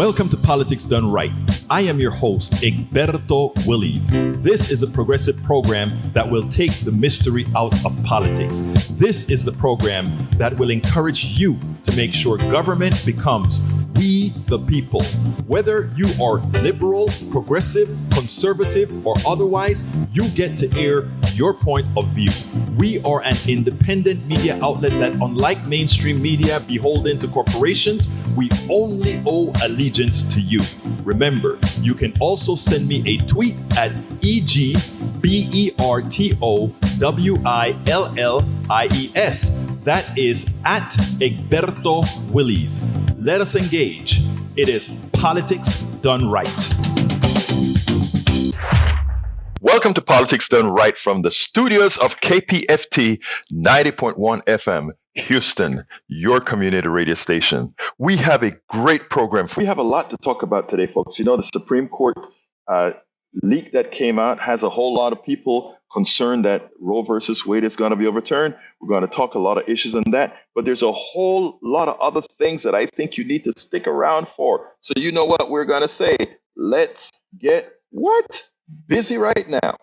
Welcome to Politics Done Right. I am your host, Egberto Willies. This is a progressive program that will take the mystery out of politics. This is the program that will encourage you to make sure government becomes we the people. Whether you are liberal, progressive, conservative, or otherwise, you get to air your point of view. We are an independent media outlet that, unlike mainstream media beholden to corporations, we only owe allegiance to you. Remember, you can also send me a tweet at EGBERTOWILLIES. That is at Egberto Willies. Let us engage. It is Politics Done Right. Welcome to Politics Done Right from the studios of KPFT 90.1 FM, Houston, your community radio station. We have a great program. We have a lot to talk about today, folks. You know, the Supreme Court leak that came out has a whole lot of people concerned that Roe versus Wade is going to be overturned. We're going to talk a lot of issues on that, but there's a whole lot of other things that I think you need to stick around for. So you know what we're going to say. Let's get busy right now.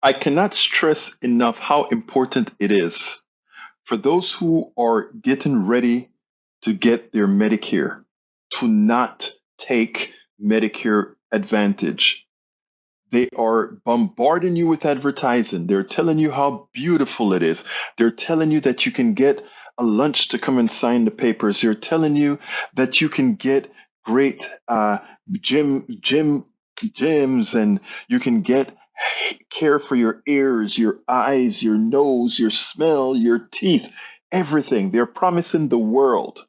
I cannot stress enough how important it is for those who are getting ready to get their Medicare to not take Medicare Advantage. They are bombarding you with advertising. They're telling you how beautiful it is. They're telling you that you can get a lunch to come and sign the papers. They're telling you that you can get great gyms, and you can get care for your ears, your eyes, your nose, your smell, your teeth, everything. They're promising the world,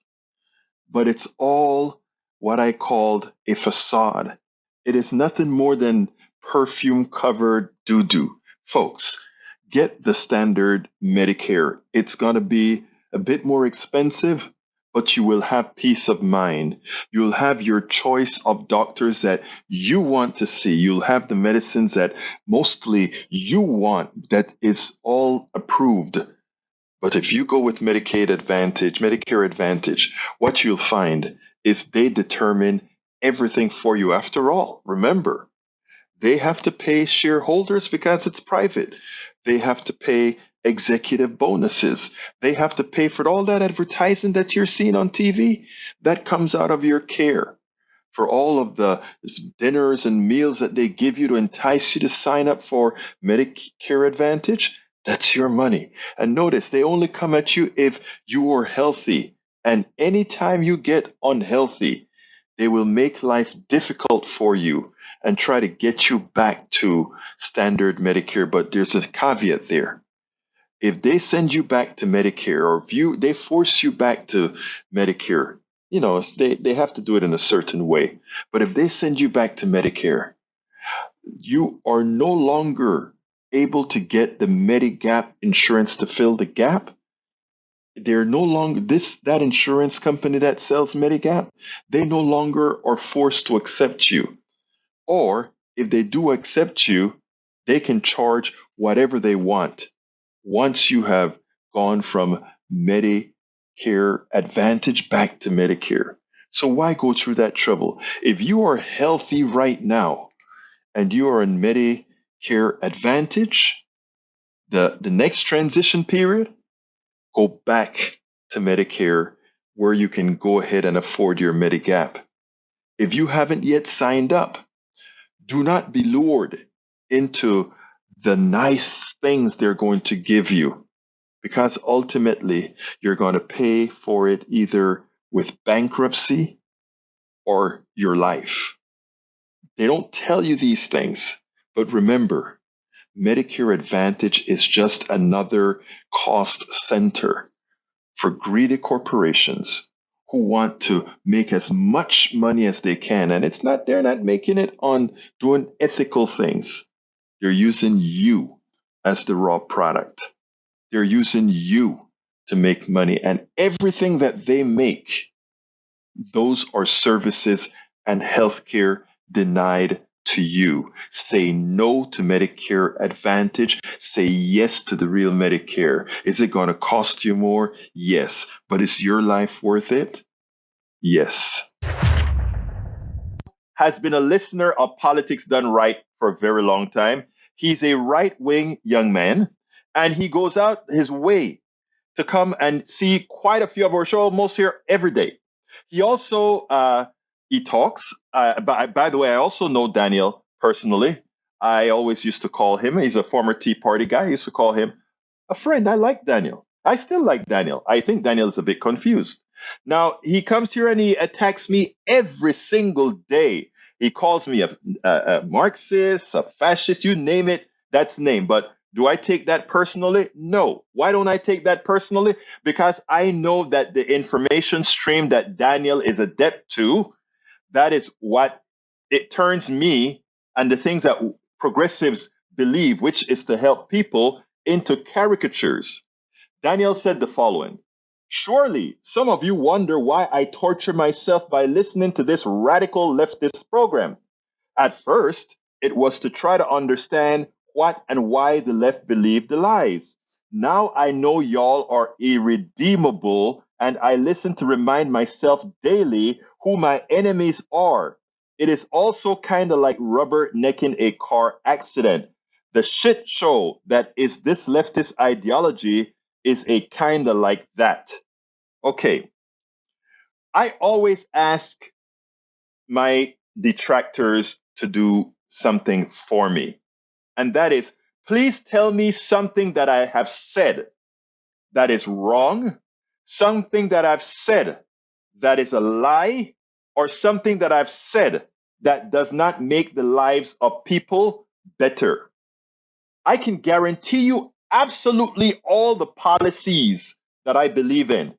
but it's all what I called a facade. It is nothing more than perfume-covered doo-doo. Folks, get the standard Medicare. It's going to be a bit more expensive, but you will have peace of mind. You'll have your choice of doctors that you want to see. You'll have the medicines that mostly you want, that is all approved. But if you go with Medicare Advantage, what you'll find is they determine everything for you. After all, remember, they have to pay shareholders because it's private. They have to pay executive bonuses. They have to pay for all that advertising that you're seeing on TV that comes out of your care. For all of the dinners and meals that they give you to entice you to sign up for Medicare Advantage, that's your money. And notice, they only come at you if you are healthy. And anytime you get unhealthy, they will make life difficult for you and try to get you back to standard Medicare. But there's a caveat there. If they send you back to Medicare, or if they force you back to Medicare, you know, they have to do it in a certain way. But if they send you back to Medicare, you are no longer able to get the Medigap insurance to fill the gap. They're no longer, that insurance company that sells Medigap, they no longer are forced to accept you. Or if they do accept you, they can charge whatever they want once you have gone from Medicare Advantage back to Medicare. So why go through that trouble? If you are healthy right now and you are in Medicare Advantage, the next transition period, go back to Medicare where you can go ahead and afford your Medigap. If you haven't yet signed up, do not be lured into the nice things they're going to give you, because ultimately you're going to pay for it either with bankruptcy or your life. They don't tell you these things, but remember, Medicare Advantage is just another cost center for greedy corporations who want to make as much money as they can. And they're not making it on doing ethical things. They're using you as the raw product. They're using you to make money. And everything that they make, those are services and healthcare denied to you. Say no to Medicare Advantage. Say yes to the real Medicare. Is it going to cost you more? Yes. But is your life worth it? Yes. Has been a listener of Politics Done Right for a very long time. He's a right wing young man, and he goes out his way to come and see quite a few of our shows, almost here every day. He also he talks. By the way, I also know Daniel personally. I always used to call him. He's a former Tea Party guy. I used to call him a friend. I like Daniel. I still like Daniel. I think Daniel is a bit confused. Now he comes here and he attacks me every single day. He calls me a Marxist, a fascist, you name it. That's name. But do I take that personally? No. Why don't I take that personally? Because I know that the information stream that Daniel is adept to, that is what it turns me and the things that progressives believe, which is to help people, into caricatures. Daniel said the following: surely some of you wonder why I torture myself by listening to this radical leftist program. At first, it was to try to understand what and why the left believed the lies. Now I know y'all are irredeemable, and I listen to remind myself daily who my enemies are. It is also kind of like rubber necking a car accident. The shit show that is this leftist ideology is a kind of like that. Okay, I always ask my detractors to do something for me. And that is, please tell me something that I have said that is wrong, something that I've said that is a lie, or something that I've said that does not make the lives of people better. I can guarantee you absolutely all the policies that I believe in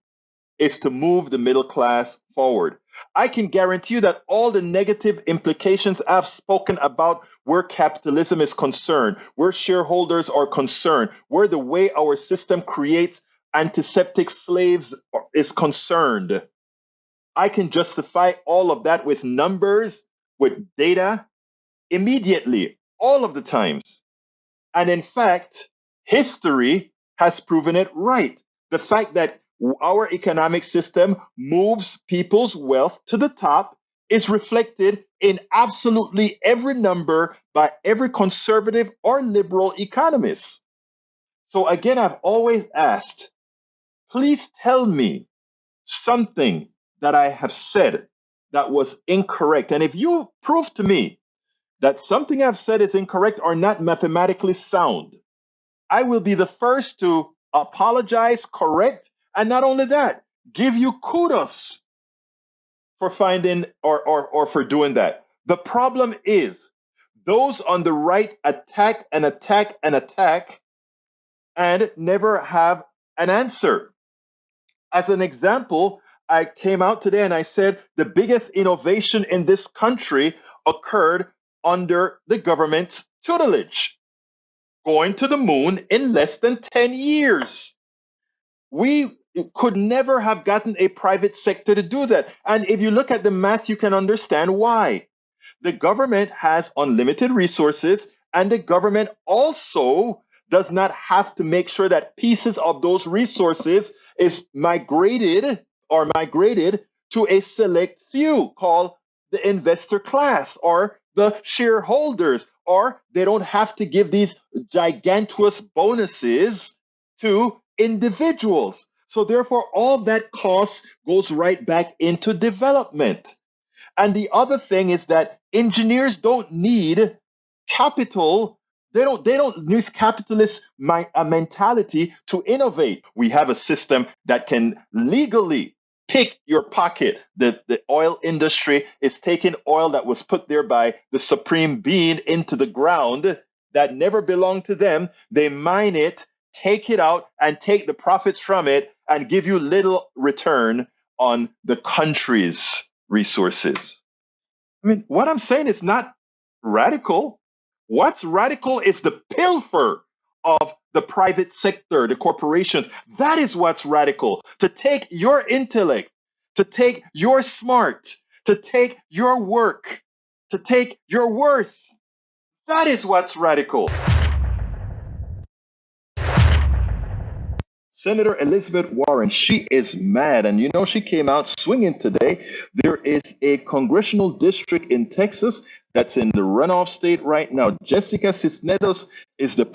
is to move the middle class forward. I can guarantee you that all the negative implications I've spoken about where capitalism is concerned, where shareholders are concerned, where the way our system creates antiseptic slaves is concerned, I can justify all of that with numbers, with data, immediately, all of the times. And in fact, history has proven it right. The fact that our economic system moves people's wealth to the top is reflected in absolutely every number by every conservative or liberal economist. So again, I've always asked, please tell me something that I have said that was incorrect. And if you prove to me that something I've said is incorrect or not mathematically sound, I will be the first to apologize, correct, and not only that, give you kudos for finding or for doing that. The problem is those on the right attack and attack and attack and never have an answer. As an example, I came out today and I said the biggest innovation in this country occurred under the government's tutelage, going to the moon in less than 10 years. We could never have gotten a private sector to do that. And if you look at the math, you can understand why. The government has unlimited resources, and the government also does not have to make sure that pieces of those resources is migrated to a select few called the investor class or the shareholders, or they don't have to give these gigantuous bonuses to individuals. So therefore, all that cost goes right back into development. And the other thing is that engineers don't need capital. They don't use capitalist mentality to innovate. We have a system that can legally pick your pocket. The oil industry is taking oil that was put there by the supreme being into the ground that never belonged to them. They mine it, take it out, and take the profits from it and give you little return on the country's resources. I mean, what I'm saying is not radical. What's radical is the pilfer of the private sector, the corporations. That is what's radical. To take your intellect, to take your smart, to take your work, to take your worth. That is what's radical. Senator Elizabeth Warren, she is mad. And you know, she came out swinging today. There is a congressional district in Texas that's in the runoff state right now. Jessica Cisneros is the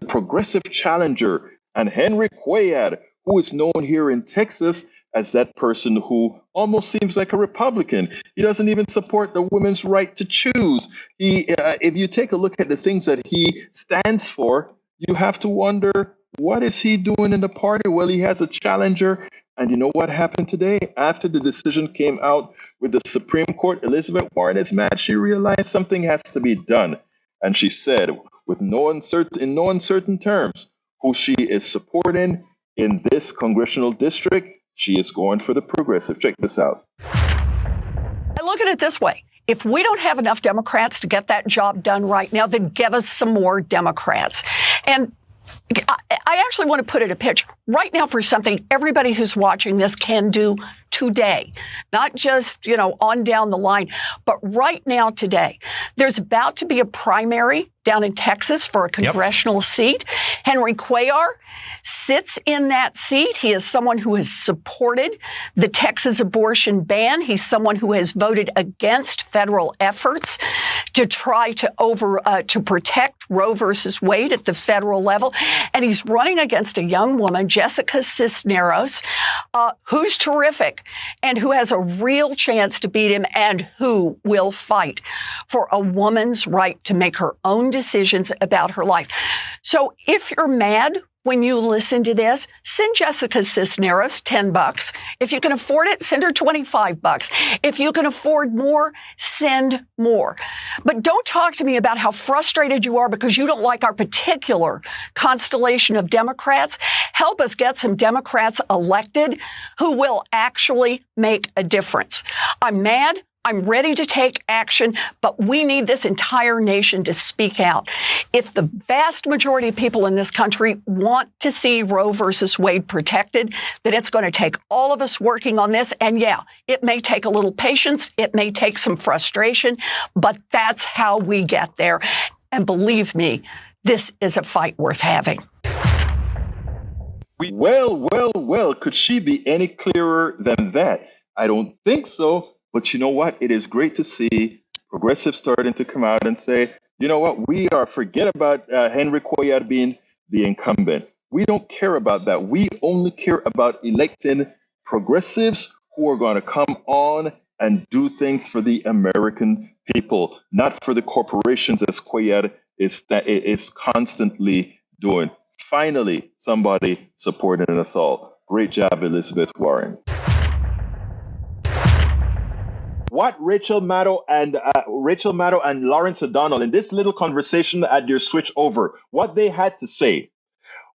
progressive challenger. And Henry Cuellar, who is known here in Texas as that person who almost seems like a Republican. He doesn't even support the women's right to choose. If you take a look at the things that he stands for, you have to wonder, what is he doing in the party? Well, he has a challenger. And you know what happened today? After the decision came out with the Supreme Court, Elizabeth Warren is mad. She realized something has to be done. And she said, in no uncertain terms, who she is supporting in this congressional district. She is going for the progressive. Check this out. I look at it this way. If we don't have enough Democrats to get that job done right now, then give us some more Democrats. And I actually want to put it a pitch right now for something everybody who's watching this can do today, not just, on down the line, but right now today. There's about to be a primary down in Texas for a congressional seat. Henry Cuellar sits in that seat. He is someone who has supported the Texas abortion ban. He's someone who has voted against federal efforts to try to protect Roe versus Wade at the federal level. And he's running against a young woman, Jessica Cisneros, who's terrific and who has a real chance to beat him and who will fight for a woman's right to make her own decisions about her life. So if you're mad when you listen to this, send Jessica Cisneros $10. If you can afford it, send her $25. If you can afford more, send more. But don't talk to me about how frustrated you are because you don't like our particular constellation of Democrats. Help us get some Democrats elected who will actually make a difference. I'm mad. I'm ready to take action, but we need this entire nation to speak out. If the vast majority of people in this country want to see Roe versus Wade protected, then it's going to take all of us working on this. And yeah, it may take a little patience. It may take some frustration, but that's how we get there. And believe me, this is a fight worth having. Well, could she be any clearer than that? I don't think so. But you know what? It is great to see progressives starting to come out and say, you know what? Forget about Henry Cuellar being the incumbent. We don't care about that. We only care about electing progressives who are going to come on and do things for the American people, not for the corporations as Cuellar is constantly doing. Finally, somebody supporting us all. Great job, Elizabeth Warren. What Rachel Maddow and Lawrence O'Donnell in this little conversation at your switch over, what they had to say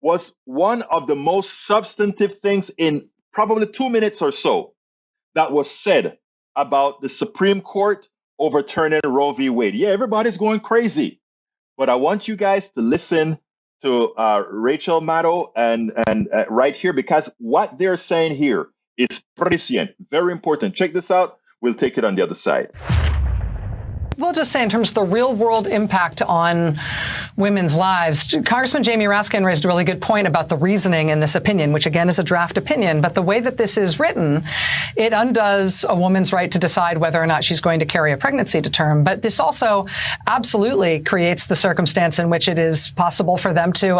was one of the most substantive things in probably 2 minutes or so that was said about the Supreme Court overturning Roe v. Wade. Yeah, everybody's going crazy, but I want you guys to listen to Rachel Maddow and right here, because what they're saying here is prescient, very important. Check this out. We'll take it on the other side. We'll just say in terms of the real world impact on women's lives, Congressman Jamie Raskin raised a really good point about the reasoning in this opinion, which again is a draft opinion. But the way that this is written, it undoes a woman's right to decide whether or not she's going to carry a pregnancy to term. But this also absolutely creates the circumstance in which it is possible for them to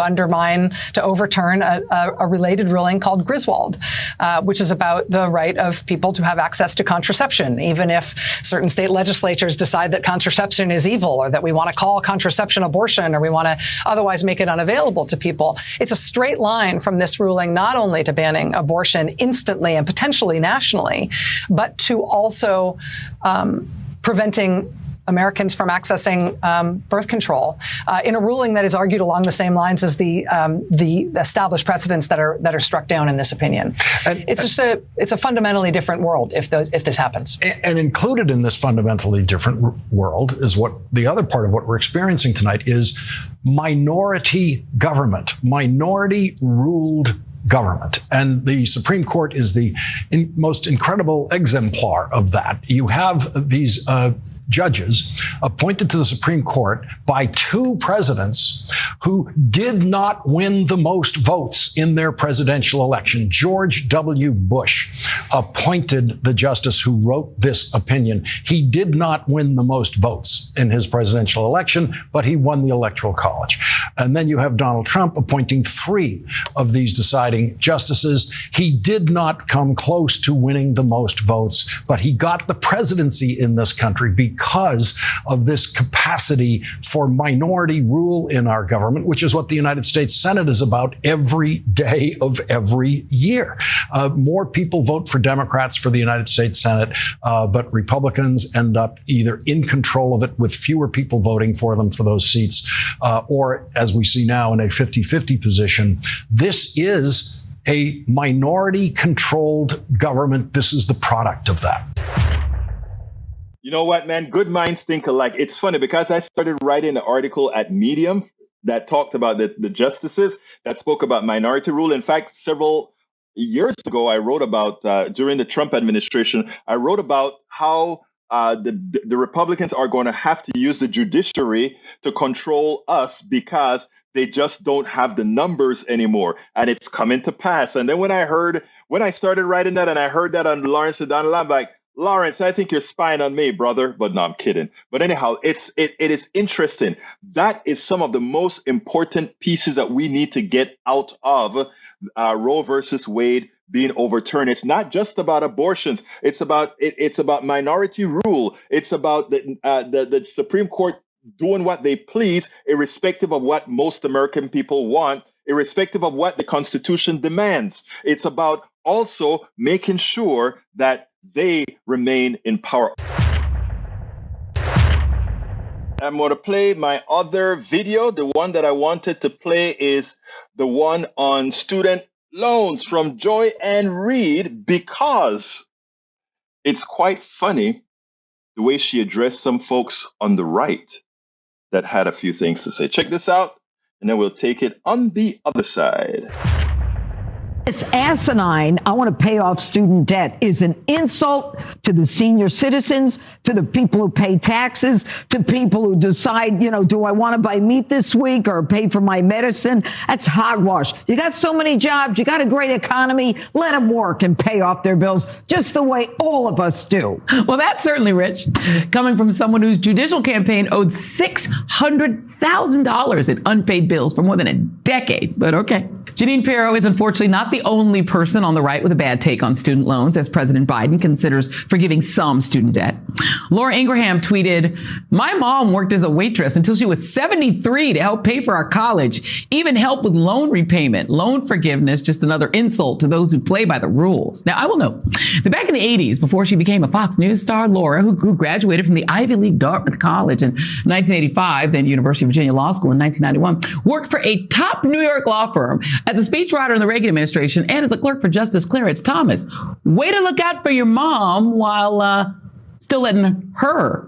overturn a related ruling called Griswold, which is about the right of people to have access to contraception, even if certain state legislatures decide that contraception is evil, or that we want to call contraception abortion, or we want to otherwise make it unavailable to people. It's a straight line from this ruling not only to banning abortion instantly and potentially nationally, but to also preventing Americans from accessing birth control in a ruling that is argued along the same lines as the established precedents that are struck down in this opinion. It's a fundamentally different world if this happens. And included in this fundamentally different world is what the other part of what we're experiencing tonight is minority government, minority ruled government. And the Supreme Court is the most incredible exemplar of that. You have these judges appointed to the Supreme Court by two presidents who did not win the most votes in their presidential election. George W. Bush appointed the justice who wrote this opinion. He did not win the most votes in his presidential election, but he won the Electoral College. And then you have Donald Trump appointing three of these deciding justices. He did not come close to winning the most votes, but he got the presidency in this country because of this capacity for minority rule in our government, which is what the United States Senate is about every day of every year. More people vote for Democrats for the United States Senate, but Republicans end up either in control of it with fewer people voting for them for those seats, or as we see now in a 50-50 position. This is a minority-controlled government. This is the product of that. You know what, man? Good minds think alike. It's funny because I started writing an article at Medium that talked about the justices that spoke about minority rule. In fact, several years ago, I wrote about, during the Trump administration, I wrote about how the Republicans are going to have to use the judiciary to control us because they just don't have the numbers anymore. And it's coming to pass. And then when I started writing that and I heard that on Lawrence O'Donnell, I'm like, Lawrence, I think you're spying on me, brother. But no, I'm kidding. But anyhow, it is interesting. That is some of the most important pieces that we need to get out of Roe versus Wade being overturned. It's not just about abortions. It's about minority rule. It's about the Supreme Court doing what they please, irrespective of what most American people want, irrespective of what the Constitution demands. It's about also making sure that they remain in power. I'm going to play my other video. The one that I wanted to play is the one on student loans from Joy Ann Reid, because it's quite funny the way she addressed some folks on the right that had a few things to say. Check this out, and then we'll take it on the other side. This asinine, I want to pay off student debt, is an insult to the senior citizens, to the people who pay taxes, to people who decide, do I want to buy meat this week or pay for my medicine? That's hogwash. You got so many jobs. You got a great economy. Let them work and pay off their bills just the way all of us do. Well, that's certainly rich. Coming from someone whose judicial campaign owed $600,000 in unpaid bills for more than a decade. But okay. Jeanine Pirro is unfortunately not the only person on the right with a bad take on student loans, as President Biden considers forgiving some student debt. Laura Ingraham tweeted, "My mom worked as a waitress until she was 73 to help pay for our college, even help with loan repayment. Loan forgiveness, just another insult to those who play by the rules." Now, I will note that back in the 80s, before she became a Fox News star, Laura, who graduated from the Ivy League Dartmouth College in 1985, then University of Virginia Law School in 1991, worked for a top New York law firm as a speechwriter in the Reagan administration and as a clerk for Justice Clarence Thomas. Way to look out for your mom while still letting her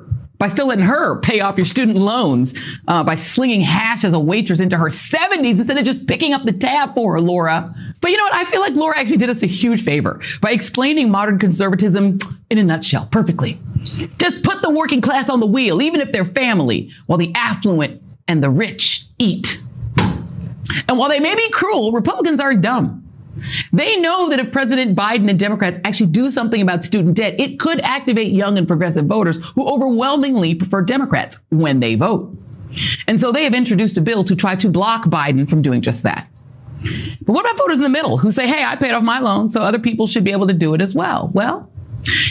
pay off your student loans by slinging hash as a waitress into her 70s instead of just picking up the tab for her, Laura. But you know what? I feel like Laura actually did us a huge favor by explaining modern conservatism in a nutshell perfectly. Just put the working class on the wheel, even if they're family, while the affluent and the rich eat. And while they may be cruel, Republicans are dumb. They know that if President Biden and Democrats actually do something about student debt, it could activate young and progressive voters who overwhelmingly prefer Democrats when they vote. And so they have introduced a bill to try to block Biden from doing just that. But what about voters in the middle who say, hey, I paid off my loan, so other people should be able to do it as well? Well,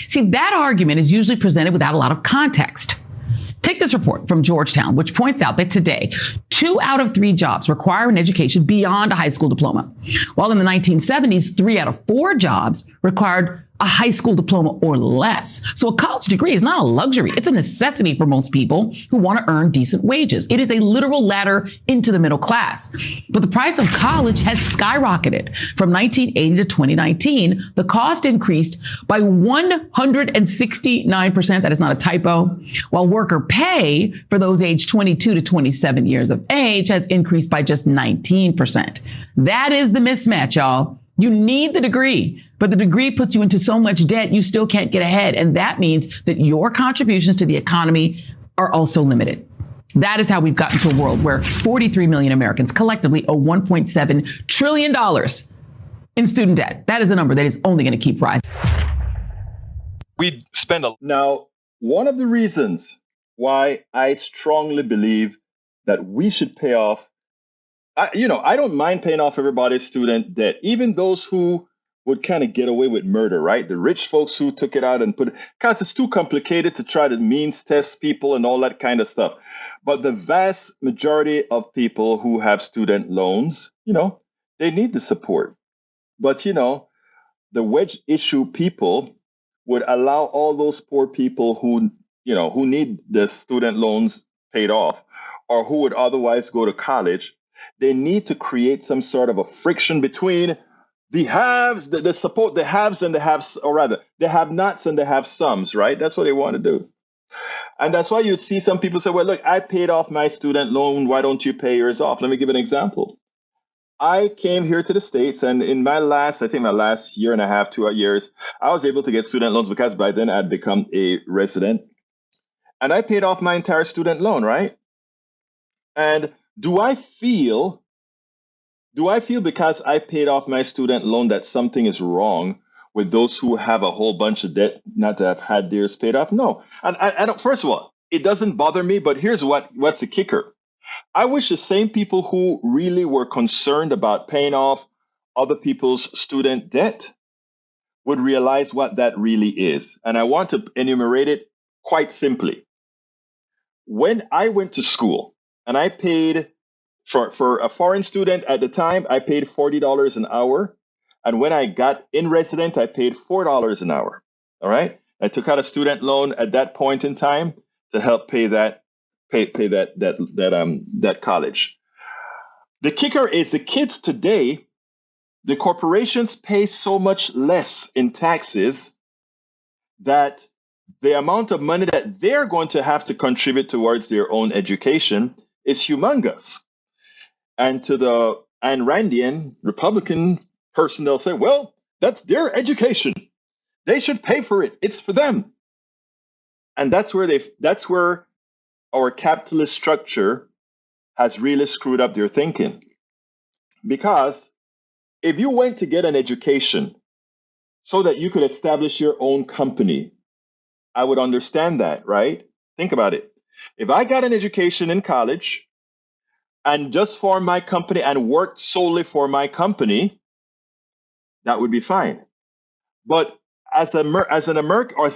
see, that argument is usually presented without a lot of context. Take this report from Georgetown, which points out that today, 2 out of 3 jobs require an education beyond a high school diploma, while in the 1970s, 3 out of 4 jobs required a high school diploma or less. So a college degree is not a luxury. It's a necessity for most people who want to earn decent wages. It is a literal ladder into the middle class. But the price of college has skyrocketed. From 1980 to 2019, the cost increased by 169%. That is not a typo. While worker pay for those aged 22 to 27 years of age has increased by just 19%. That is the mismatch, y'all. You need the degree, but the degree puts you into so much debt, you still can't get ahead. And that means that your contributions to the economy are also limited. That is how we've gotten to a world where 43 million Americans collectively owe $1.7 trillion in student debt. That is a number that is only going to keep rising. We spend Now, one of the reasons why I strongly believe that we should pay off, I don't mind paying off everybody's student debt, even those who would kind of get away with murder, right? The rich folks who took it out and put it, because it's too complicated to try to means test people and all that kind of stuff. But the vast majority of people who have student loans, they need the support. But, the wedge issue people would allow all those poor people who need the student loans paid off or who would otherwise go to college. They need to create some sort of a friction between the haves, the support, the haves and the haves, or rather, the have-nots and the have-somes, right? That's what they want to do. And that's why you'd see some people say, well, look, I paid off my student loan. Why don't you pay yours off? Let me give an example. I came here to the States, and in my last year and a half, 2 years, I was able to get student loans because by then I'd become a resident. And I paid off my entire student loan, right? And do I feel because I paid off my student loan that something is wrong with those who have a whole bunch of debt not to have had theirs paid off? No. And I don't, first of all, it doesn't bother me, but here's what's the kicker. I wish the same people who really were concerned about paying off other people's student debt would realize what that really is. And I want to enumerate it quite simply. When I went to school and I paid for a foreign student at the time, I paid $40 an hour. And when I got in resident, I paid $4 an hour. All right. I took out a student loan at that point in time to help pay that college. The kicker is the kids today, the corporations pay so much less in taxes that the amount of money that they're going to have to contribute towards their own education is humongous. And to the Ayn Randian Republican person, they'll say, well, that's their education. They should pay for it. It's for them. And that's where our capitalist structure has really screwed up their thinking. Because if you went to get an education so that you could establish your own company, I would understand that, right? Think about it. If I got an education in college and just formed my company and worked solely for my company, that would be fine. But as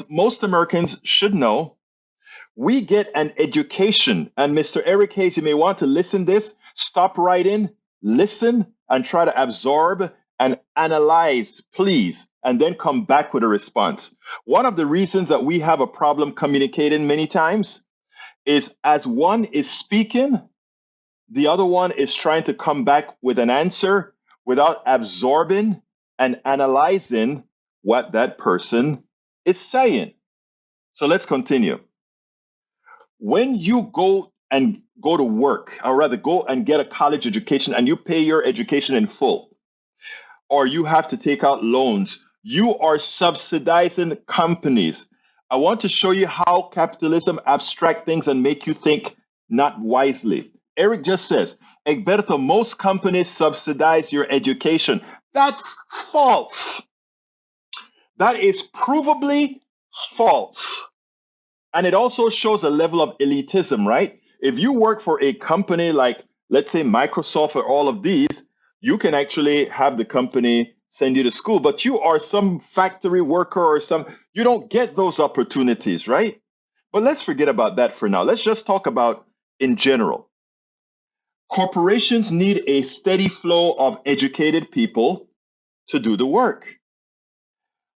most Americans should know, we get an education. And Mr. Eric Hayes, you may want to listen this, stop writing, listen, and try to absorb and analyze, please, and then come back with a response. One of the reasons that we have a problem communicating many times is as one is speaking, the other one is trying to come back with an answer without absorbing and analyzing what that person is saying. So let's continue. When you go to work, or rather go and get a college education and you pay your education in full, or you have to take out loans, you are subsidizing companies. I want to show you how capitalism abstracts things and make you think not wisely. Eric just says, Egberto, most companies subsidize your education. That's false. That is provably false. And it also shows a level of elitism, right? If you work for a company like, let's say, Microsoft or all of these, you can actually have the company send you to school, but you are some factory worker or you don't get those opportunities, right? But let's forget about that for now. Let's just talk about in general. Corporations need a steady flow of educated people to do the work.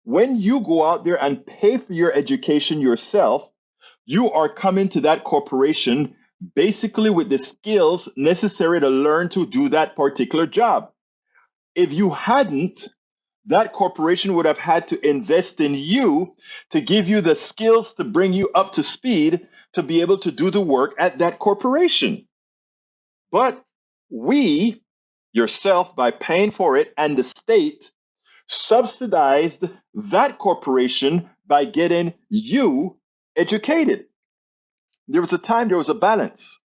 when you go out there and pay for your education yourself, you are coming to that corporation basically with the skills necessary to learn to do that particular job. If you hadn't, that corporation would have had to invest in you to give you the skills to bring you up to speed to be able to do the work at that corporation. But we, yourself, by paying for it, and the state subsidized that corporation by getting you educated. There was a time, there was a balance.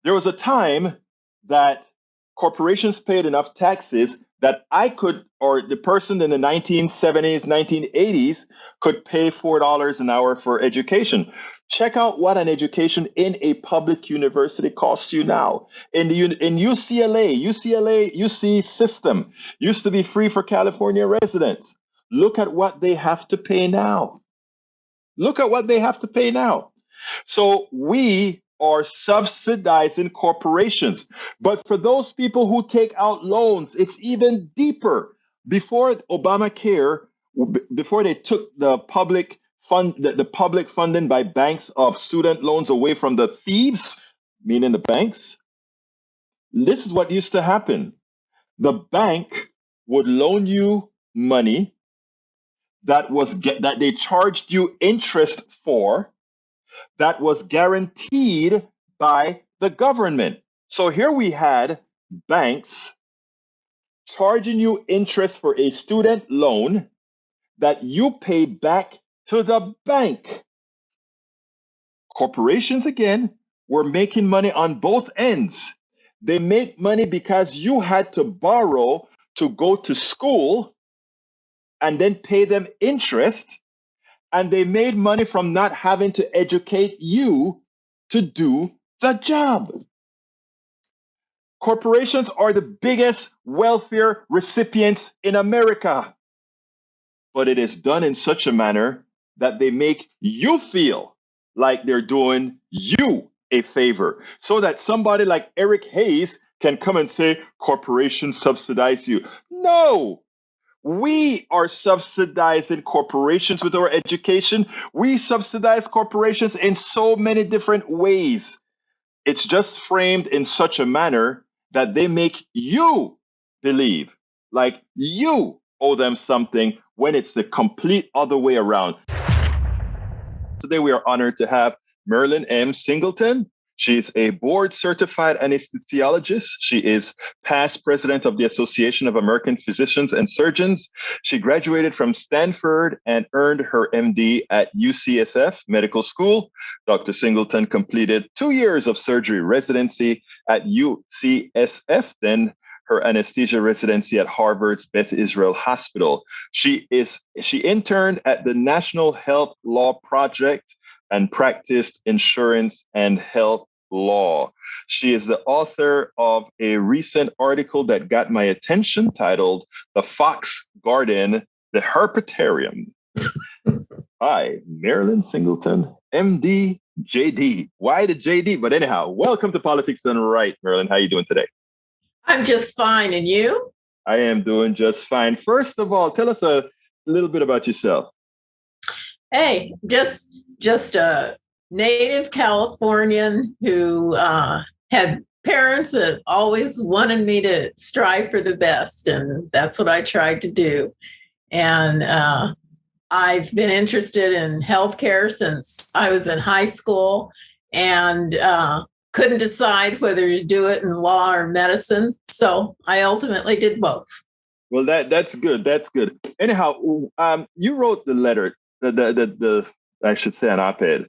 There was a time that corporations paid enough taxes that I could, or the person in the 1970s, 1980s could pay $4 an hour for education. Check out what an education in a public university costs you now. In UCLA, UC system used to be free for California residents. Look at what they have to pay now. Look at what they have to pay now. So we are subsidizing corporations. But for those people who take out loans, it's even deeper. Before Obamacare, before they took the public funding by banks of student loans away from the thieves, meaning the banks, this is what used to happen. The bank would loan you money that they charged you interest for, that was guaranteed by the government. So here we had banks charging you interest for a student loan that you paid back to the bank. Corporations, again, were making money on both ends. They make money because you had to borrow to go to school and then pay them interest. And they made money from not having to educate you to do the job. Corporations are the biggest welfare recipients in America. But it is done in such a manner that they make you feel like they're doing you a favor. So that somebody like Eric Hayes can come and say, corporations subsidize you. No! We are subsidizing corporations with our education. We subsidize corporations in so many different ways. It's just framed in such a manner that they make you believe like you owe them something when it's the complete other way around. Today, we are honored to have Merlin M Singleton. She's a board-certified anesthesiologist. She is past president of the Association of American Physicians and Surgeons. She graduated from Stanford and earned her MD at UCSF Medical School. Dr. Singleton completed 2 years of surgery residency at UCSF, then her anesthesia residency at Harvard's Beth Israel Hospital. She interned at the National Health Law Project and practiced insurance and health law. She is the author of a recent article that got my attention titled "The Fox Garden, the Herpetarium" by Marilyn Singleton, MD, JD. Why the JD? But anyhow, welcome to Politics Done Right, Marilyn. How are you doing today? I'm just fine. And you? I am doing just fine. First of all, tell us a little bit about yourself. Hey, just a native Californian who had parents that always wanted me to strive for the best, and that's what I tried to do. And I've been interested in healthcare since I was in high school, and couldn't decide whether to do it in law or medicine. So I ultimately did both. Well, that's good. That's good. Anyhow, you wrote the letter. The I should say an op-ed,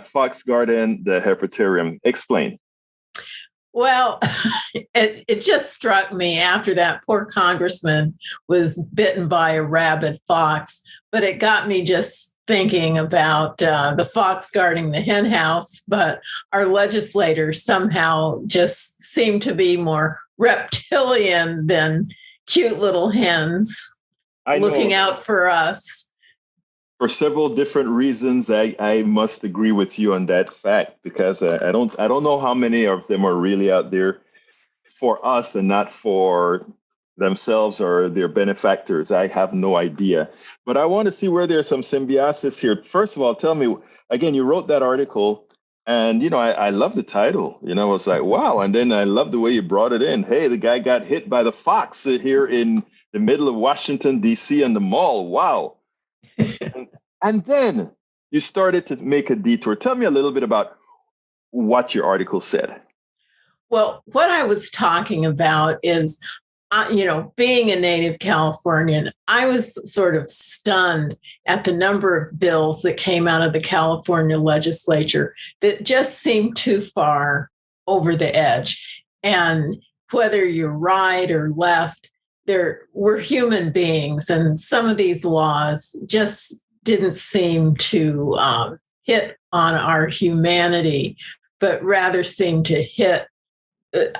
Fox Garden, the Herpetarium. Explain. Well, it just struck me after that poor congressman was bitten by a rabid fox, but it got me just thinking about the fox guarding the hen house, but our legislators somehow just seem to be more reptilian than cute little hens looking out for us. For several different reasons, I must agree with you on that fact, because I don't know how many of them are really out there for us and not for themselves or their benefactors. I have no idea. But I want to see where there's some symbiosis here. First of all, tell me, again, you wrote that article and, I love the title. I was like, wow. And then I love the way you brought it in. Hey, the guy got hit by the fox here in the middle of Washington, D.C. and the mall. Wow. And then you started to make a detour. Tell me a little bit about what your article said. Well, what I was talking about is, being a native Californian, I was sort of stunned at the number of bills that came out of the California legislature that just seemed too far over the edge. And whether you're right or left, we're human beings. And some of these laws just didn't seem to hit on our humanity, but rather seemed to hit,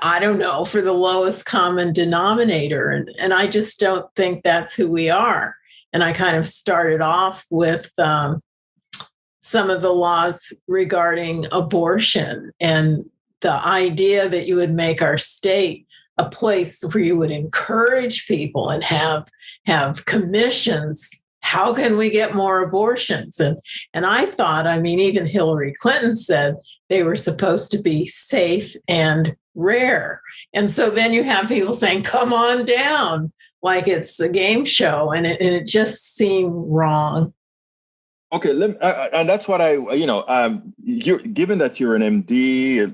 I don't know, for the lowest common denominator. And I just don't think that's who we are. And I kind of started off with some of the laws regarding abortion and the idea that you would make our state a place where you would encourage people and have commissions. How can we get more abortions? And I thought, even Hillary Clinton said they were supposed to be safe and rare. And so then you have people saying, come on down, like it's a game show. And it just seemed wrong. Okay. And that's what you're, given that you're an MD,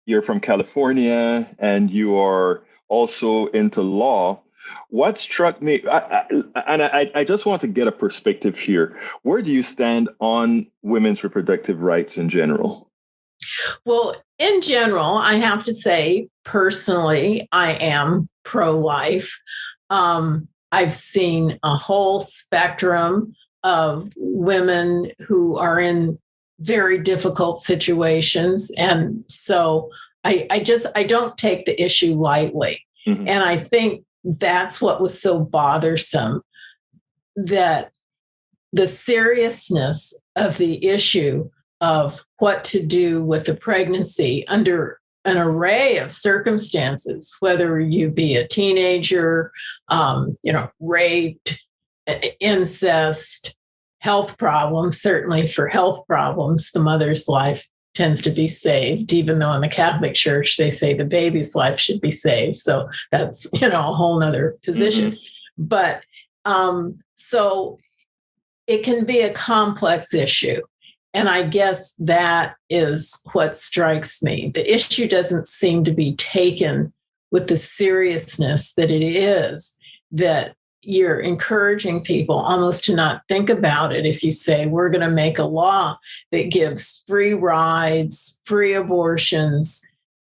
you're from California, and you are also into law, what struck me, I just want to get a perspective here. Where do you stand on women's reproductive rights in general? Well, in general, I have to say, personally, I am pro-life. I've seen a whole spectrum of women who are in very difficult situations. And so I don't take the issue lightly. Mm-hmm. And I think that's what was so bothersome, that the seriousness of the issue of what to do with a pregnancy under an array of circumstances, whether you be a teenager, raped, incest, health problems. Certainly for health problems, the mother's life tends to be saved, even though in the Catholic Church, they say the baby's life should be saved. So that's, a whole nother position. Mm-hmm. But so it can be a complex issue. And I guess that is what strikes me. The issue doesn't seem to be taken with the seriousness that it is, that you're encouraging people almost to not think about it. If you say, we're going to make a law that gives free rides, free abortions,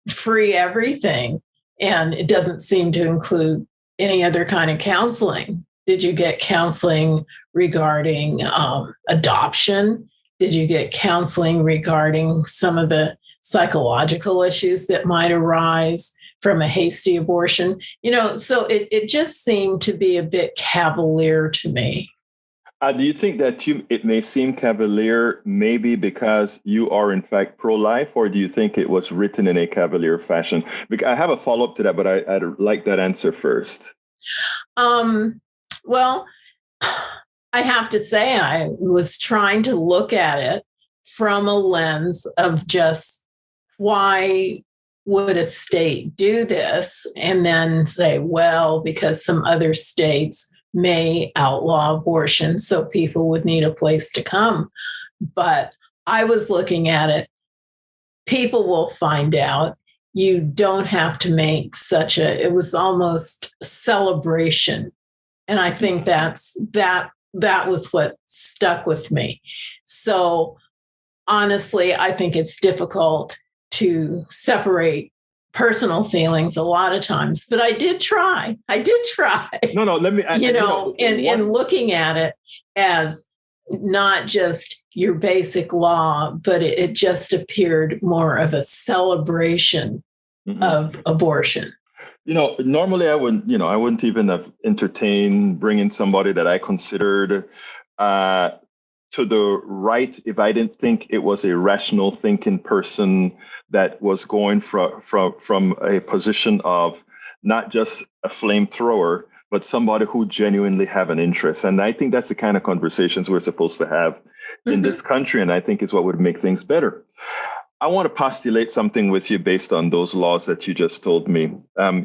free everything, and it doesn't seem to include any other kind of counseling. Did you get counseling regarding adoption? Did you get counseling regarding some of the psychological issues that might arise from a hasty abortion? So it just seemed to be a bit cavalier to me. Do you think that it may seem cavalier maybe because you are in fact pro-life, or do you think it was written in a cavalier fashion? Because I have a follow-up to that, but I'd like that answer first. Well, I have to say, I was trying to look at it from a lens of just why would a state do this, and then say, well, because some other states may outlaw abortion, so people would need a place to come. But I was looking at it, people will find out. You don't have to make it was almost a celebration. And I think that was what stuck with me. So honestly, I think it's difficult to separate personal feelings a lot of times, but I did try. No, let me, in looking at it as not just your basic law, but it just appeared more of a celebration of abortion. Normally I wouldn't even have entertained bringing somebody that I considered to the right if I didn't think it was a rational thinking person that was going from a position of not just a flamethrower, but somebody who genuinely have an interest. And I think that's the kind of conversations we're supposed to have in this country. And I think it's what would make things better. I want to postulate something with you based on those laws that you just told me.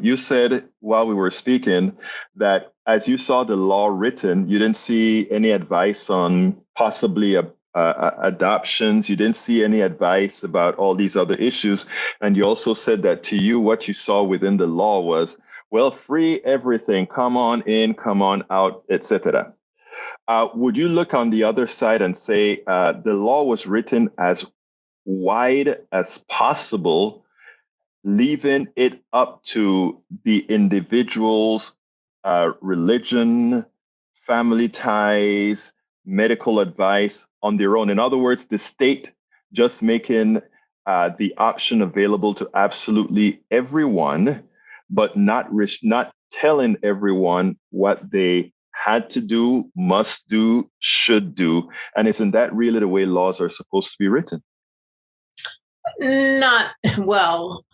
You said while we were speaking that as you saw the law written, you didn't see any advice on possibly adoptions. You didn't see any advice about all these other issues. And you also said that to you, what you saw within the law was, well, free everything, come on in, come on out, etc. Would you look on the other side and say the law was written as wide as possible, leaving it up to the individual's religion, family ties, medical advice on their own? In other words, the state just making the option available to absolutely everyone, but not telling everyone what they had to do, must do, should do. And isn't that really the way laws are supposed to be written? Not well.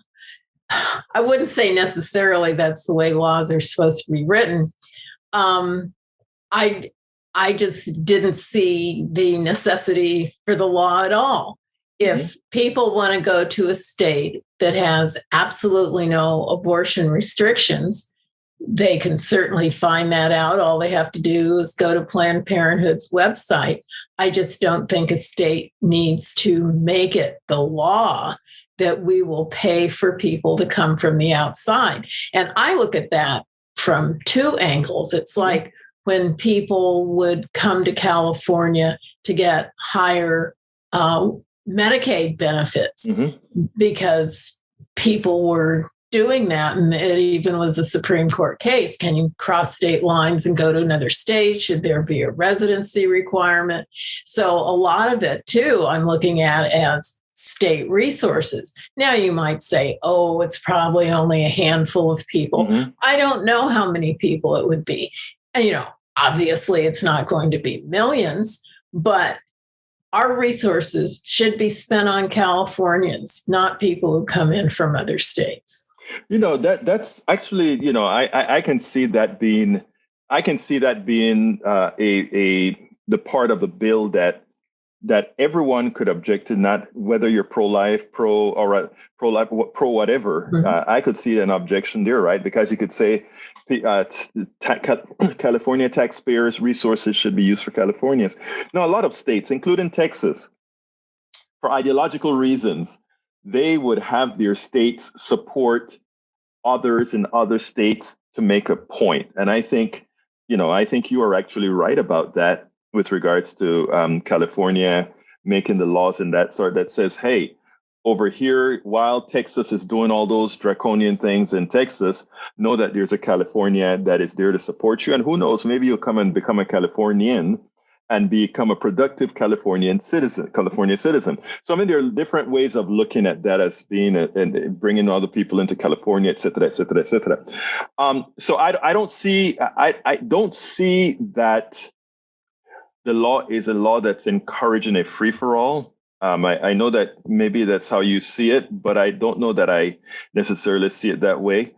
I wouldn't say necessarily that's the way laws are supposed to be written. I just didn't see the necessity for the law at all. If people want to go to a state that has absolutely no abortion restrictions, they can certainly find that out. All they have to do is go to Planned Parenthood's website. I just don't think a state needs to make it the law that we will pay for people to come from the outside. And I look at that from two angles. It's like when people would come to California to get higher Medicaid benefits because people were doing that. And it even was a Supreme Court case. Can you cross state lines and go to another state? Should there be a residency requirement? So a lot of it, too, I'm looking at as state resources. Now, you might say, oh, it's probably only a handful of people. I don't know how many people it would be. And, obviously, it's not going to be millions, but our resources should be spent on Californians, not people who come in from other states. That's actually, I can see that being the part of the bill that everyone could object to, not whether you're pro-life, pro whatever. I could see an objection there, right? Because you could say California taxpayers' resources should be used for Californians. Now, a lot of states, including Texas, for ideological reasons, they would have their states support others in other states to make a point. And I think you are actually right about that with regards to California making the laws in that sort that says, hey, over here, while Texas is doing all those draconian things in Texas, know that there's a California that is there to support you. And who knows, maybe you'll come and become a Californian and become a productive California citizen. So, there are different ways of looking at that as being and bringing other people into California, et cetera, et cetera, et cetera. So I don't see that the law is a law that's encouraging a free-for-all. I know that maybe that's how you see it, but I don't know that I necessarily see it that way.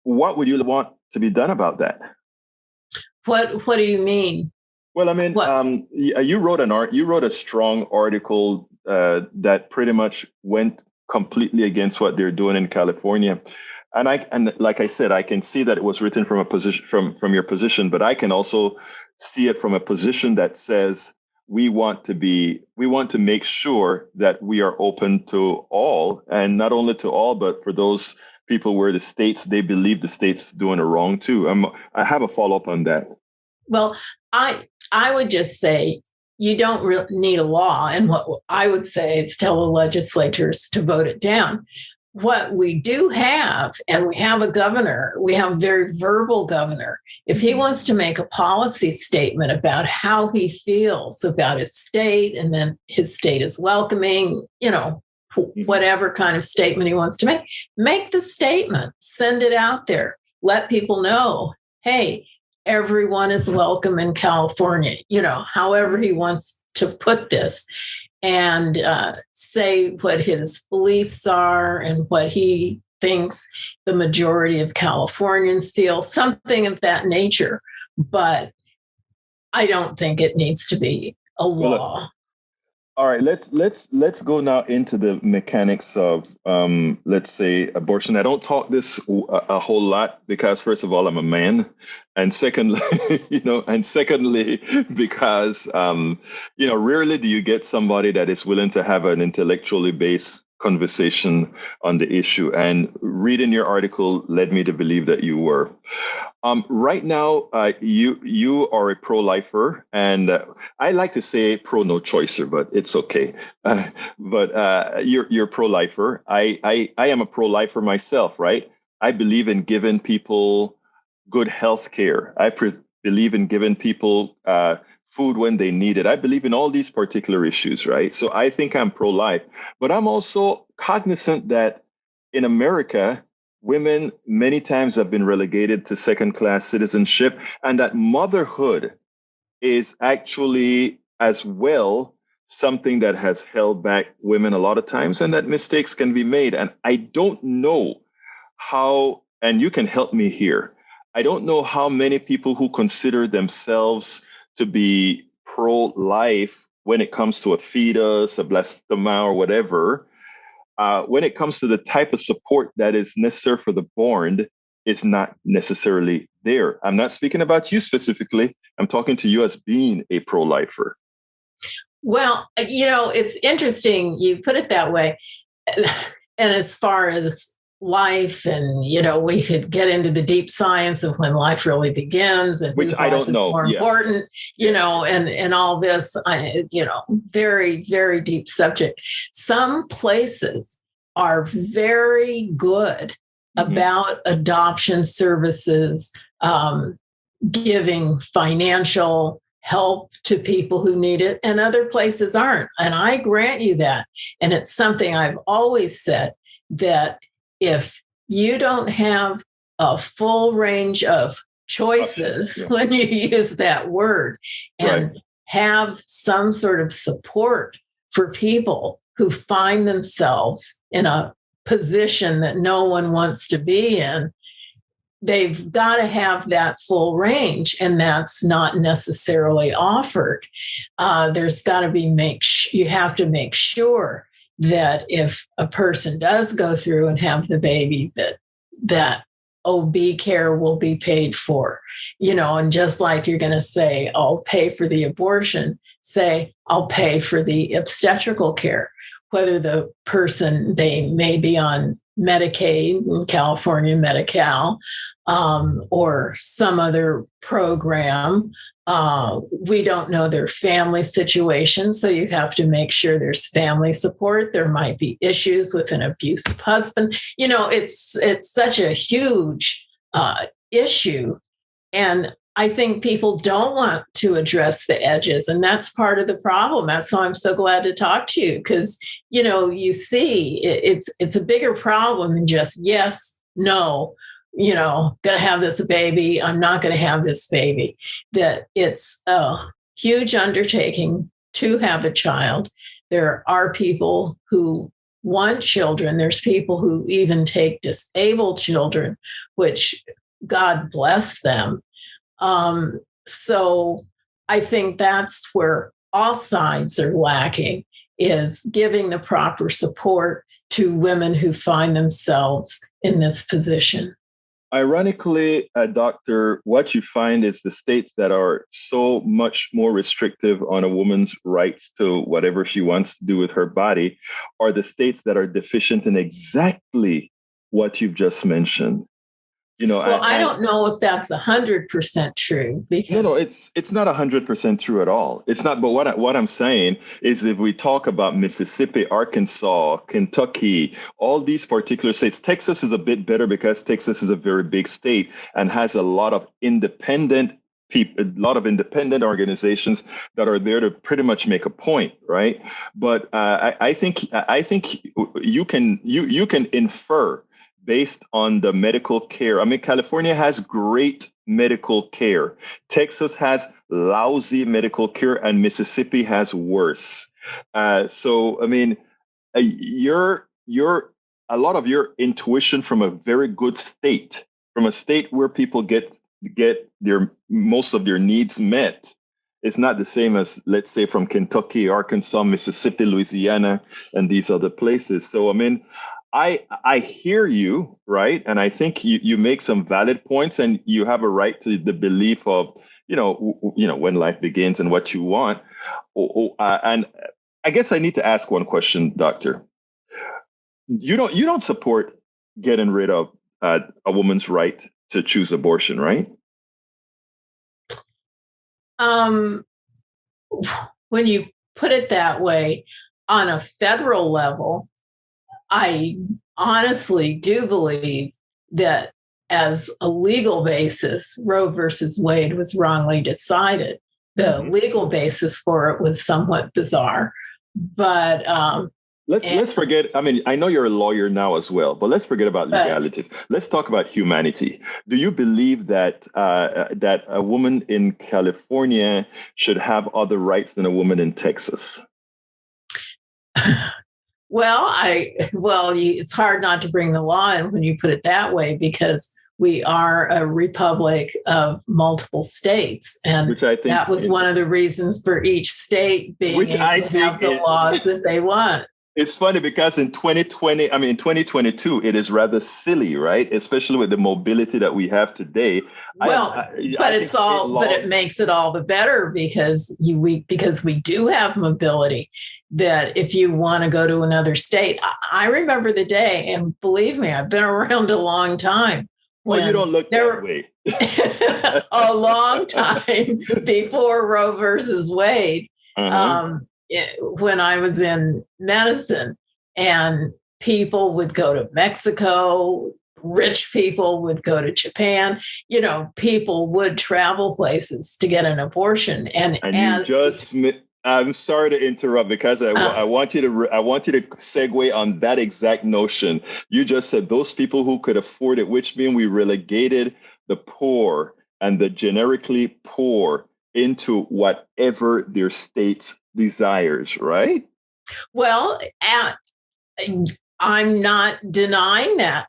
What would you want to be done about that? What do you mean? Well, you wrote a strong article that pretty much went completely against what they're doing in California. And like I said, I can see that it was written from a position from your position, but I can also see it from a position that says we want to make sure that we are open to all, and not only to all, but for those people where they believe the state's doing a wrong too. I have a follow-up on that. Well, I would just say you don't really need a law. And what I would say is tell the legislatures to vote it down. What we do have, and we have a governor, we have a very verbal governor. If he wants to make a policy statement about how he feels about his state, and then his state is welcoming, whatever kind of statement he wants to make the statement, send it out there, let people know, hey, everyone is welcome in California, however he wants to put this, and say what his beliefs are and what he thinks the majority of Californians feel, something of that nature. But I don't think it needs to be a law. All right, let's go now into the mechanics of let's say abortion. I don't talk this a whole lot because first of all, I'm a man, and secondly, because rarely do you get somebody that is willing to have an intellectually based conversation on the issue. And reading your article led me to believe that you were. Right now, you are a pro-lifer, and I like to say pro-no-choicer, but it's okay. But you're pro-lifer. I am a pro-lifer myself, right? I believe in giving people good health care. I believe in giving people food when they need it. I believe in all these particular issues, right? So I think I'm pro-life, but I'm also cognizant that in America, women many times have been relegated to second-class citizenship, and that motherhood is actually as well something that has held back women a lot of times, and that mistakes can be made. And I don't know how, and you can help me here, I don't know how many people who consider themselves to be pro-life when it comes to a fetus, a blastoma, or whatever, when it comes to the type of support that is necessary for the born, is not necessarily there. I'm not speaking about you specifically. I'm talking to you as being a pro-lifer. Well, it's interesting you put it that way. And as far as life, and we could get into the deep science of when life really begins, and which I don't know, more important, and all this, very, very deep subject. Some places are very good about adoption services, giving financial help to people who need it, and other places aren't. And I grant you that. And it's something I've always said, that if you don't have a full range of choices, when you use that word, and have some sort of support for people who find themselves in a position that no one wants to be in, they've got to have that full range, and that's not necessarily offered. There's got to be you have to make sure that if a person does go through and have the baby, that OB care will be paid for, and just like you're going to say, I'll pay for the abortion, say, I'll pay for the obstetrical care, whether the person, they may be on Medicaid in California, Medi-Cal, or some other program. We don't know their family situation, so you have to make sure there's family support. There might be issues with an abusive husband. It's such a huge issue, and I think people don't want to address the edges, and that's part of the problem. That's why I'm so glad to talk to you, because you see it's a bigger problem than just yes, no. Going to have this baby, I'm not going to have this baby. That it's a huge undertaking to have a child. There are people who want children. There's people who even take disabled children, which God bless them. So I think that's where all sides are lacking, is giving the proper support to women who find themselves in this position. Ironically, Doctor, what you find is the states that are so much more restrictive on a woman's rights to whatever she wants to do with her body are the states that are deficient in exactly what you've just mentioned. Well, I don't know if that's 100% true, because no, it's not 100% true at all. It's not. But what I'm saying is, if we talk about Mississippi, Arkansas, Kentucky, all these particular states, Texas is a bit better because Texas is a very big state and has a lot of independent people, a lot of independent organizations that are there to pretty much make a point, right? But I think you can infer, based on the medical care. I mean, California has great medical care. Texas has lousy medical care, and Mississippi has worse. So, I mean, your a lot of your intuition from a very good state, from a state where people get their most of their needs met. It's not the same as, let's say, from Kentucky, Arkansas, Mississippi, Louisiana, and these other places. So, I mean, I hear you, right? And I think you make some valid points, and you have a right to the belief of, when life begins and what you want. And I guess I need to ask one question, Doctor. You don't support getting rid of a woman's right to choose abortion, right? When you put it that way, on a federal level, I honestly do believe that as a legal basis, Roe versus Wade was wrongly decided. The legal basis for it was somewhat bizarre, but let's forget. I mean, I know you're a lawyer now as well, but let's forget about legalities. Let's talk about humanity. Do you believe that that a woman in California should have other rights than a woman in Texas? Well, it's hard not to bring the law in when you put it that way, because we are a republic of multiple states, and which I think that was one of the reasons for each state being able to have the laws that they want. It's funny because in 2022, it is rather silly, right? Especially with the mobility that we have today. Well, but it makes it all the better because we do have mobility. That if you want to go to another state, I remember the day, and believe me, I've been around a long time. Well, you don't look that way. A long time before Roe versus Wade. When I was in medicine, and people would go to Mexico, rich people would go to Japan, people would travel places to get an abortion. I'm sorry to interrupt, because I want you to segue on that exact notion. You just said those people who could afford it, which means we relegated the poor and the generically poor into whatever their state's desires, right? Well, I'm not denying that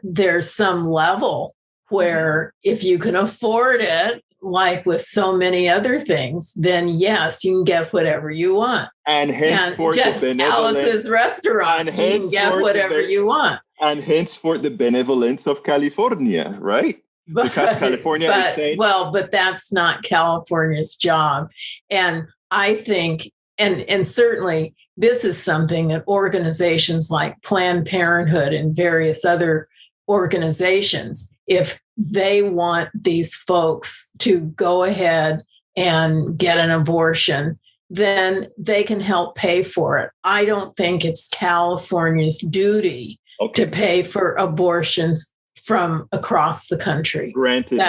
there's some level where if you can afford it, like with so many other things, then yes, you can get whatever you want. And henceforth, Alice's restaurant, you can get whatever you want. And henceforth, the benevolence of California, right? Because California is saying, but that's not California's job. And I think, and certainly this is something that organizations like Planned Parenthood and various other organizations, if they want these folks to go ahead and get an abortion, then they can help pay for it. I don't think it's California's duty to pay for abortions from across the country. Granted,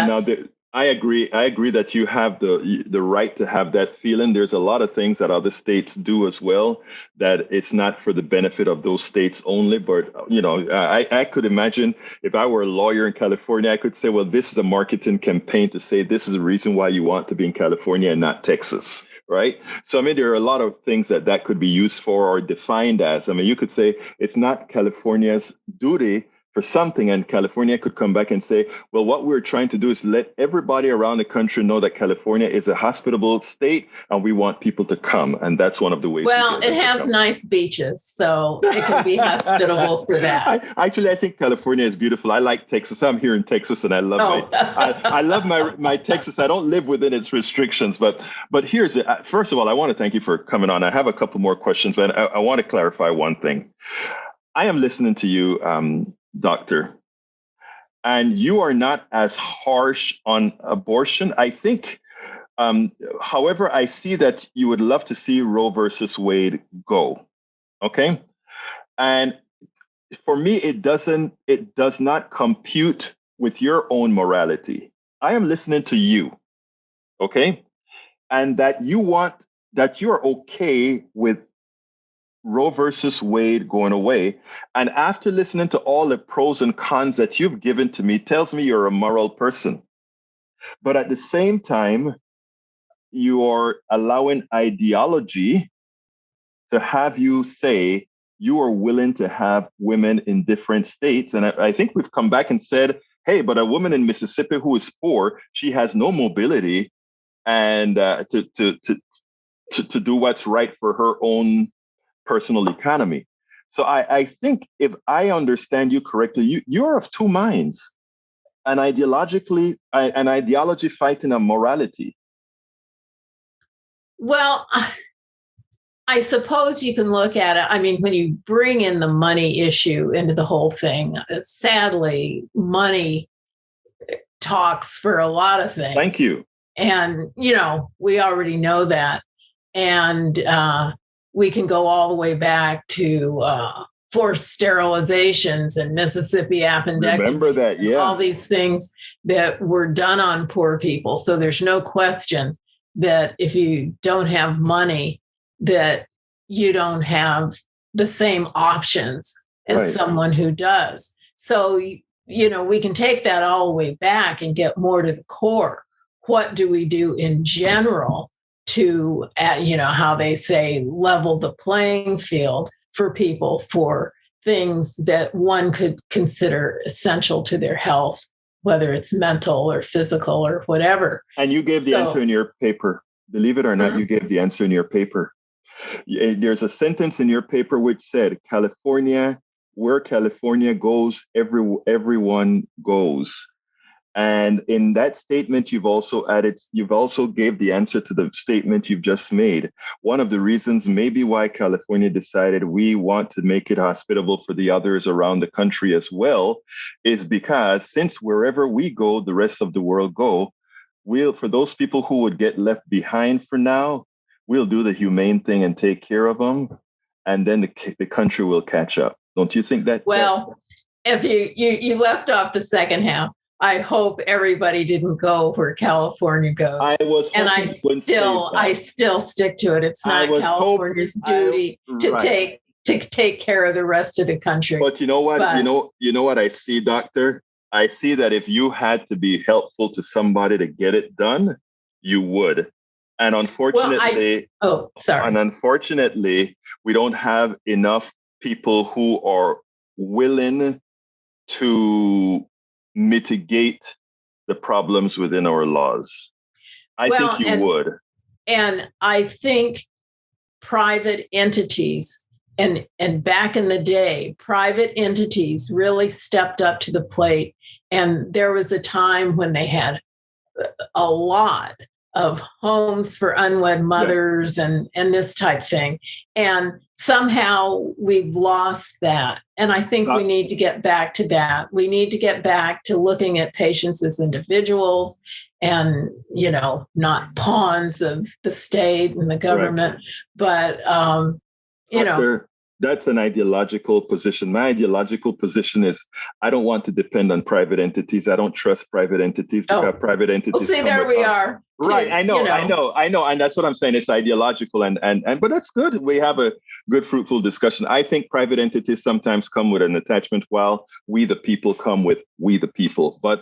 I agree. I agree that you have the right to have that feeling. There's a lot of things that other states do as well, that it's not for the benefit of those states only. But, I could imagine if I were a lawyer in California, I could say, well, this is a marketing campaign to say this is the reason why you want to be in California and not Texas. Right. So, I mean, there are a lot of things that could be used for or defined as. I mean, you could say it's not California's duty for something, and California could come back and say, well, what we're trying to do is let everybody around the country know that California is a hospitable state and we want people to come. And that's one of the ways. Well, it has nice beaches, so it can be hospitable for that. I think California is beautiful. I like Texas. I'm here in Texas and I love I love my Texas. I don't live within its restrictions, but here's it. First of all, I want to thank you for coming on. I have a couple more questions, but I want to clarify one thing. I am listening to you, Doctor, and you are not as harsh on abortion. I think, however, I see that you would love to see Roe versus Wade go. Okay. And for me, it does not compute with your own morality. I am listening to you. Okay. And that you're okay with Roe versus Wade going away. And after listening to all the pros and cons that you've given to me, tells me you're a moral person. But at the same time, you are allowing ideology to have you say you are willing to have women in different states. And I think we've come back and said, hey, but a woman in Mississippi who is poor, she has no mobility and to do what's right for her own personal economy. So I think if I understand you correctly, you're of two minds, an ideology fighting a morality. Well, I suppose you can look at it. I mean, when you bring in the money issue into the whole thing, sadly, money talks for a lot of things. Thank you. And, we already know that. And we can go all the way back to forced sterilizations and Mississippi appendectomy. Remember that, yeah. All these things that were done on poor people. So there's no question that if you don't have money, that you don't have the same options as someone who does. So, we can take that all the way back and get more to the core. What do we do in general to, how they say, level the playing field for people for things that one could consider essential to their health, whether it's mental or physical or whatever. And you gave the answer in your paper. Believe it or not, you gave the answer in your paper. There's a sentence in your paper which said, California, where California goes, everyone goes. And in that statement, you've also gave the answer to the statement you've just made. One of the reasons maybe why California decided we want to make it hospitable for the others around the country as well is because since wherever we go, the rest of the world go, for those people who would get left behind for now, we'll do the humane thing and take care of them. And then the country will catch up. Don't you think that? Well, if you left off the second half, I hope everybody didn't go where California goes. I still stick to it. It's not California's duty to take care of the rest of the country. But you know what? You know what I see, Doctor? I see that if you had to be helpful to somebody to get it done, you would. And unfortunately, we don't have enough people who are willing to mitigate the problems within our laws. I think you would. And I think private entities, and back in the day, private entities really stepped up to the plate. And there was a time when they had a lot of homes for unwed mothers and this type thing. And somehow we've lost that. And I think we need to get back to that. We need to get back to looking at patients as individuals and, not pawns of the state and the government. But, that's an ideological position. My ideological position is I don't want to depend on private entities. I don't trust private entities because private entities. See, there we are. Right. I know. And that's what I'm saying. It's ideological. But that's good. We have a good, fruitful discussion. I think private entities sometimes come with an attachment while we, the people, come with we, the people. But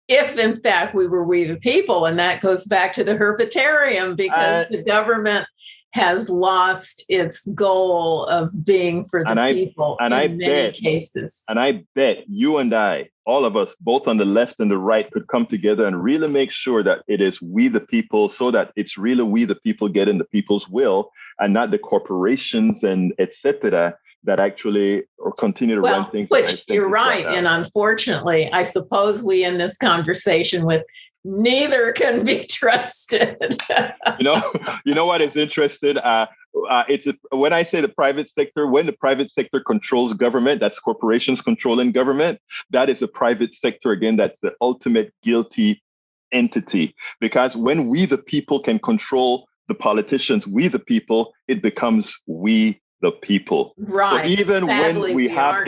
if in fact we were we, the people, and that goes back to the herpetarium because the government has lost its goal of being for the people in many cases. And I bet you and I, all of us, both on the left and the right, could come together and really make sure that it is we the people, so that it's really we the people getting the people's will and not the corporations and et cetera that actually continue to run things. Which you're right. And unfortunately, I suppose we in this conversation with neither can be trusted. You know what is interesting? When I say the private sector, when the private sector controls government, that's corporations controlling government. That is the private sector. Again, that's the ultimate guilty entity. Because when we, the people, can control the politicians, we, the people, it becomes we, the people. Right. So even when we have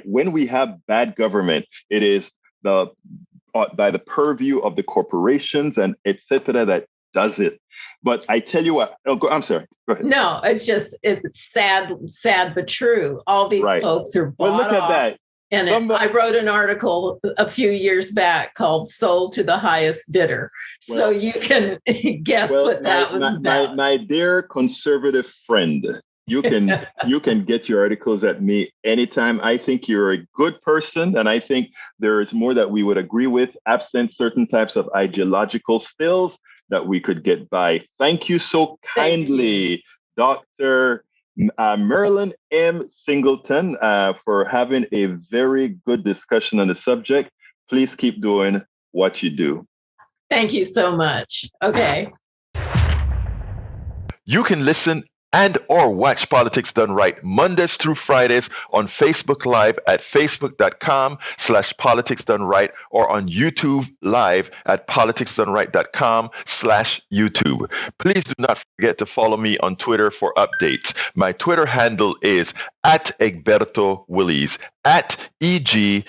when we have bad government, it is by the purview of the corporations and et cetera that does it. But I tell you what, I'm sorry. Go ahead. No, it's sad but true. All these folks are bought off. Look at that. And I wrote an article a few years back called Sold to the Highest Bidder. So you can guess what that was about. My dear conservative friend, You can get your articles at me anytime. I think you're a good person, and I think there is more that we would agree with, absent certain types of ideological stills that we could get by. Thank you so kindly, Dr. Merlin M Singleton, for having a very good discussion on the subject. Please keep doing what you do. Thank you so much. Okay. You can listen and or watch Politics Done Right Mondays through Fridays on Facebook Live at facebook.com/politicsdoneright or on YouTube Live at politicsdoneright.com/YouTube. Please do not forget to follow me on Twitter for updates. My Twitter handle is @Egberto Willies, @EGBERTOWILLIES.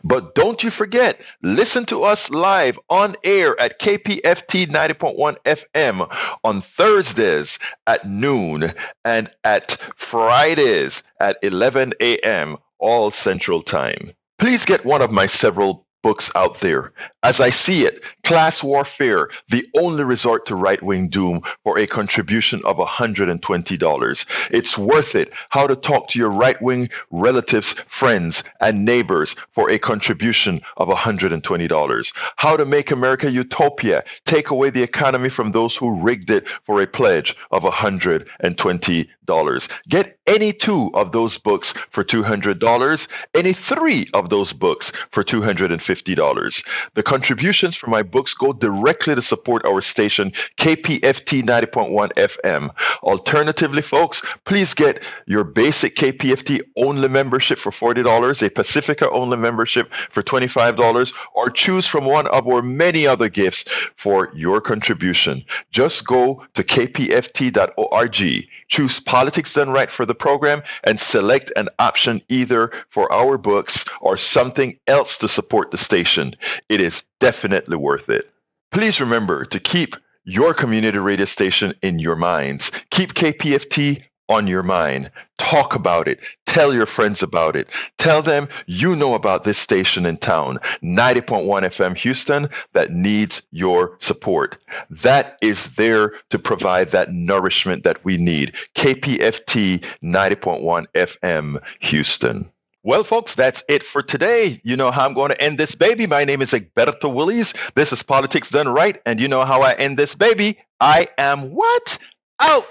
But don't you forget, listen to us live on air at KPFT 90.1 FM on Thursdays at noon and at Fridays at 11 a.m. all Central Time. Please get one of my several books out there. As I see it, Class Warfare, the only resort to right-wing doom, for a contribution of $120. It's worth it. How to talk to your right-wing relatives, friends, and neighbors for a contribution of $120. How to Make America Utopia, take away the economy from those who rigged it, for a pledge of $120. Get any 2 of those books for $200, any 3 of those books for $250. The contributions for my books go directly to support our station, KPFT 90.1 FM. Alternatively, folks, please get your basic KPFT only membership for $40, a Pacifica only membership for $25, or choose from one of our many other gifts for your contribution. Just go to kpft.org, choose Politics Done Right for the program, and select an option either for our books or something else to support the station. It is definitely worth it. Please remember to keep your community radio station in your minds. Keep KPFT on your mind. Talk about it. Tell your friends about it. Tell them you know about this station in town, 90.1 FM Houston, that needs your support. That is there to provide that nourishment that we need. KPFT 90.1 FM Houston. Well, folks, that's it for today. You know how I'm going to end this baby. My name is Egberto Willies. This is Politics Done Right. And you know how I end this baby. I am what? Out.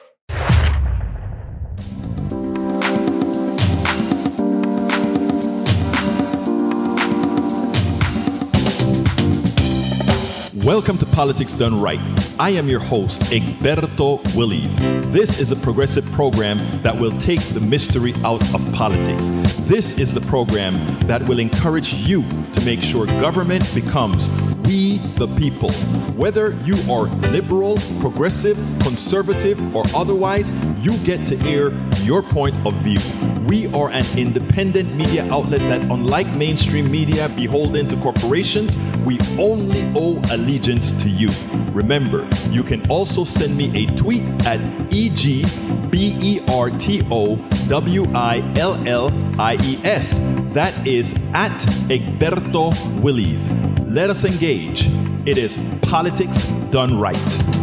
Welcome to Politics Done Right. I am your host, Egberto Willies. This is a progressive program that will take the mystery out of politics. This is the program that will encourage you to make sure government becomes we the people. Whether you are liberal, progressive, conservative, or otherwise, you get to air your point of view. We are an independent media outlet that, unlike mainstream media beholden to corporations, we only owe allegiance to you. Remember, you can also send me a tweet at EGBERTOWILLIES. That is at Egberto Willies. Let us engage. It is Politics Done Right.